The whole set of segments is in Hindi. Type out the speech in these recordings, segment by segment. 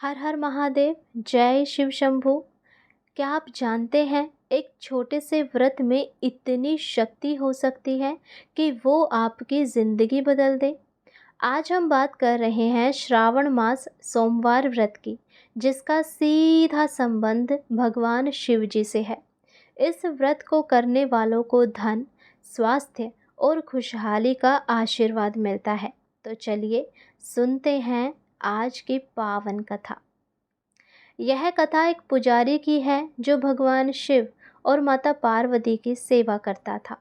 हर हर महादेव। जय शिव शंभू। क्या आप जानते हैं एक छोटे से व्रत में इतनी शक्ति हो सकती है कि वो आपकी ज़िंदगी बदल दे। आज हम बात कर रहे हैं श्रावण मास सोमवार व्रत की, जिसका सीधा संबंध भगवान शिव जी से है। इस व्रत को करने वालों को धन, स्वास्थ्य और खुशहाली का आशीर्वाद मिलता है। तो चलिए सुनते हैं आज की पावन कथा। यह कथा एक पुजारी की है जो भगवान शिव और माता पार्वती की सेवा करता था।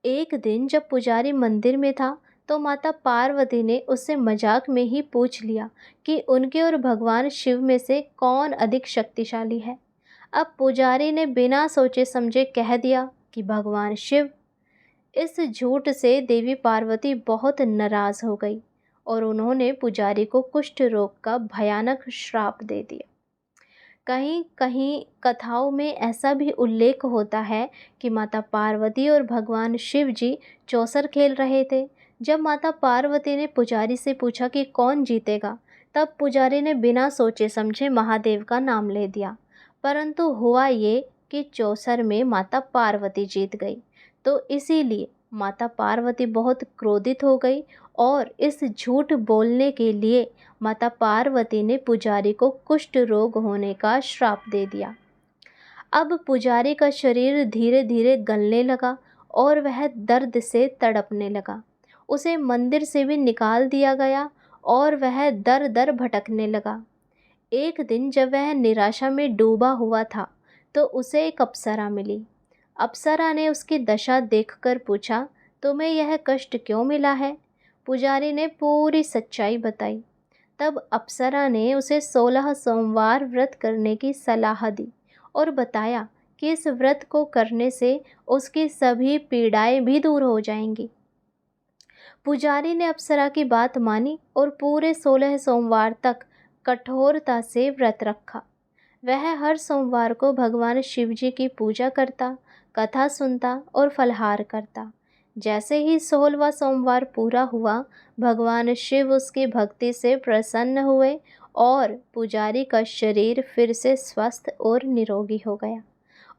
एक दिन जब पुजारी मंदिर में था तो माता पार्वती ने उससे मजाक में ही पूछ लिया कि उनके और भगवान शिव में से कौन अधिक शक्तिशाली है। अब पुजारी ने बिना सोचे समझे कह दिया कि भगवान शिव। इस झूठ से देवी पार्वती बहुत नाराज हो गई और उन्होंने पुजारी को कुष्ठ रोग का भयानक श्राप दे दिया। कहीं कहीं कथाओं में ऐसा भी उल्लेख होता है कि माता पार्वती और भगवान शिव जी चौसर खेल रहे थे। जब माता पार्वती ने पुजारी से पूछा कि कौन जीतेगा, तब पुजारी ने बिना सोचे समझे महादेव का नाम ले दिया। परंतु हुआ ये कि चौसर में माता पार्वती जीत गई। तो इसीलिए माता पार्वती बहुत क्रोधित हो गई और इस झूठ बोलने के लिए माता पार्वती ने पुजारी को कुष्ठ रोग होने का श्राप दे दिया। अब पुजारी का शरीर धीरे धीरे गलने लगा और वह दर्द से तड़पने लगा। उसे मंदिर से भी निकाल दिया गया और वह दर दर भटकने लगा। एक दिन जब वह निराशा में डूबा हुआ था तो उसे एक अप्सरा मिली। अप्सरा ने उसकी दशा देखकर पूछा, तुम्हें यह कष्ट क्यों मिला है? पुजारी ने पूरी सच्चाई बताई। तब अप्सरा ने उसे 16 सोमवार व्रत करने की सलाह दी और बताया कि इस व्रत को करने से उसकी सभी पीड़ाएं भी दूर हो जाएंगी। पुजारी ने अप्सरा की बात मानी और पूरे 16 सोमवार तक कठोरता से व्रत रखा। वह हर सोमवार को भगवान शिव जी की पूजा करता, कथा सुनता और फलाहार करता। जैसे ही 16वां सोमवार पूरा हुआ, भगवान शिव उसकी भक्ति से प्रसन्न हुए और पुजारी का शरीर फिर से स्वस्थ और निरोगी हो गया।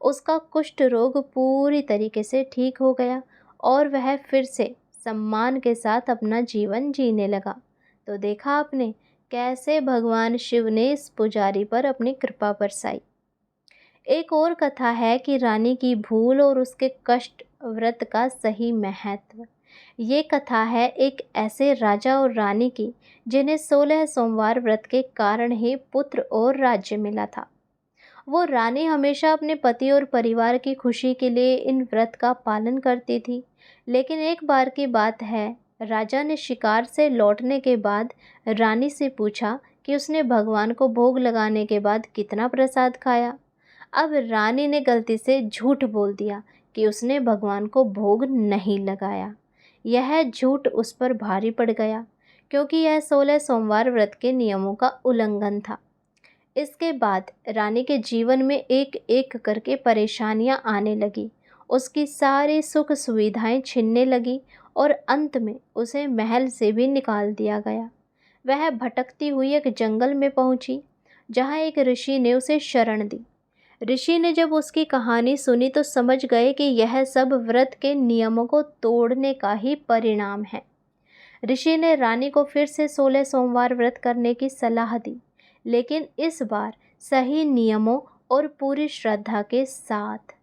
उसका कुष्ठ रोग पूरी तरीके से ठीक हो गया और वह फिर से सम्मान के साथ अपना जीवन जीने लगा। तो देखा आपने कैसे भगवान शिव ने इस पुजारी पर अपनी कृपा बरसाई। एक और कथा है कि रानी की भूल और उसके कष्ट व्रत का सही महत्व। ये कथा है एक ऐसे राजा और रानी की जिन्हें 16 सोमवार व्रत के कारण ही पुत्र और राज्य मिला था। वो रानी हमेशा अपने पति और परिवार की खुशी के लिए इन व्रत का पालन करती थी। लेकिन एक बार की बात है, राजा ने शिकार से लौटने के बाद रानी से पूछा कि उसने भगवान को भोग लगाने के बाद कितना प्रसाद खाया। अब रानी ने गलती से झूठ बोल दिया कि उसने भगवान को भोग नहीं लगाया। यह झूठ उस पर भारी पड़ गया क्योंकि यह 16 सोमवार व्रत के नियमों का उल्लंघन था। इसके बाद रानी के जीवन में एक एक करके परेशानियां आने लगी। उसकी सारी सुख सुविधाएं छिनने लगी और अंत में उसे महल से भी निकाल दिया गया। वह भटकती हुई एक जंगल में पहुंची जहां एक ऋषि ने उसे शरण दी। ऋषि ने जब उसकी कहानी सुनी तो समझ गए कि यह सब व्रत के नियमों को तोड़ने का ही परिणाम है। ऋषि ने रानी को फिर से 16 सोमवार व्रत करने की सलाह दी, लेकिन इस बार सही नियमों और पूरी श्रद्धा के साथ।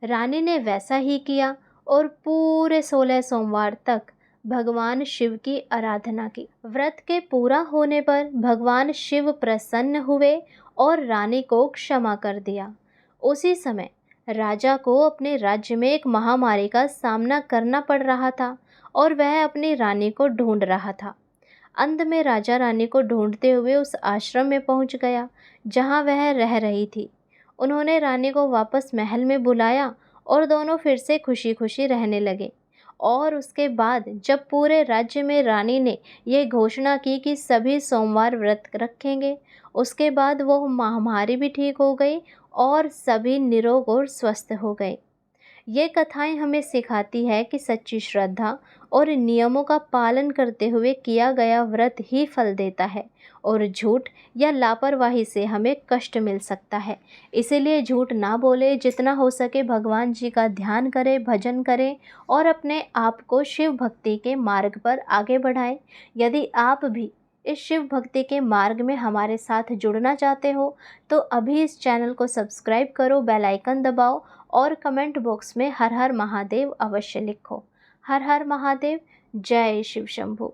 रानी ने वैसा ही किया और पूरे 16 सोमवार तक भगवान शिव की आराधना की। व्रत के पूरा होने पर भगवान शिव प्रसन्न हुए और रानी को क्षमा कर दिया। उसी समय राजा को अपने राज्य में एक महामारी का सामना करना पड़ रहा था और वह अपनी रानी को ढूंढ रहा था। अंत में राजा रानी को ढूंढते हुए उस आश्रम में पहुंच गया जहां वह रह रही थी। उन्होंने रानी को वापस महल में बुलाया और दोनों फिर से खुशी खुशी रहने लगे। और उसके बाद जब पूरे राज्य में रानी ने यह घोषणा की कि सभी सोमवार व्रत रखेंगे, उसके बाद वो महामारी भी ठीक हो गई और सभी निरोग और स्वस्थ हो गए। ये कथाएं हमें सिखाती है कि सच्ची श्रद्धा और नियमों का पालन करते हुए किया गया व्रत ही फल देता है और झूठ या लापरवाही से हमें कष्ट मिल सकता है। इसीलिए झूठ ना बोले, जितना हो सके भगवान जी का ध्यान करें, भजन करें और अपने आप को शिव भक्ति के मार्ग पर आगे बढ़ाएं। यदि आप भी इस शिव भक्ति के मार्ग में हमारे साथ जुड़ना चाहते हो तो अभी इस चैनल को सब्सक्राइब करो, बेल आइकन दबाओ और कमेंट बॉक्स में हर हर महादेव अवश्य लिखो। हर हर महादेव। जय शिव शंभू।